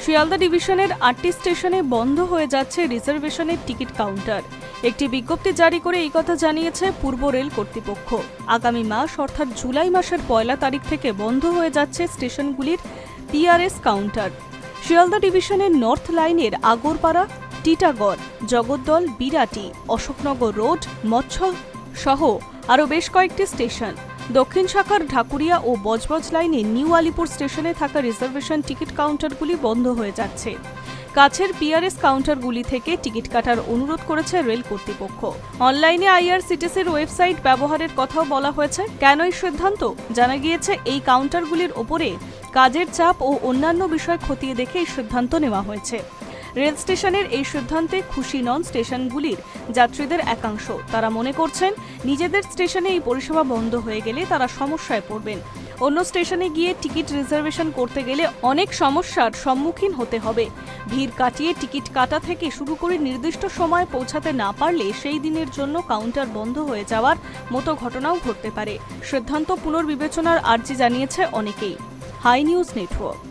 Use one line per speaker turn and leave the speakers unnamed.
শিয়ালদা ডিভিশনের 8টি স্টেশনে বন্ধ হয়ে যাচ্ছে রিজার্ভেশনের টিকিট কাউন্টার। একটি বিজ্ঞপ্তি জারি করে এই কথা জানিয়েছে পূর্ব রেল কর্তৃপক্ষ। আগামী মাস অর্থাৎ জুলাই মাসের 1 তারিখ থেকে বন্ধ হয়ে যাচ্ছে স্টেশনগুলির পিআরএস কাউন্টার। শিয়ালদা ডিভিশনের নর্থ লাইনের আগরপাড়া, টিটাগড়, জগদ্দল, বিরাটি, অশোকনগর রোড, মৎস্য সহ আরও বেশ কয়েকটি স্টেশন, দক্ষিণ শাখার ঢাকুরিয়া ও বজবজ লাইনে নিউ আলিপুর স্টেশনে থাকা রিজার্ভেশন টিকিট কাউন্টারগুলি বন্ধ হয়ে যাচ্ছে। কাছের পিআরএস কাউন্টারগুলি থেকে টিকিট কাটার অনুরোধ করেছে রেল কর্তৃপক্ষ। অনলাইনে আইআরসিটিসির ওয়েবসাইট ব্যবহারের কথাও বলা হয়েছে। কেন এই সিদ্ধান্ত? জানা গিয়েছে, এই কাউন্টারগুলির ওপরে কাজের চাপ ও অন্যান্য বিষয় খতিয়ে দেখে এই সিদ্ধান্ত নেওয়া হয়েছে। রেল স্টেশনের এই সিদ্ধান্তে খুশি নন স্টেশনগুলির যাত্রীদের একাংশ। তারা মনে করছেন, নিজেদের স্টেশনে এই পরিষেবা বন্ধ হয়ে গেলে তারা সমস্যায় পড়বেন। অন্য স্টেশনে গিয়ে টিকিট রিজার্ভেশন করতে গেলে অনেক সমস্যার সম্মুখীন হতে হবে। ভিড় কাটিয়ে টিকিট কাটা থেকে শুরু করে নির্দিষ্ট সময়ে পৌঁছাতে না পারলে সেই দিনের জন্য কাউন্টার বন্ধ হয়ে যাওয়ার মতো ঘটনাও ঘটতে পারে। সিদ্ধান্ত পুনর্বিবেচনার আর্জি জানিয়েছে অনেকেই। Hi news network.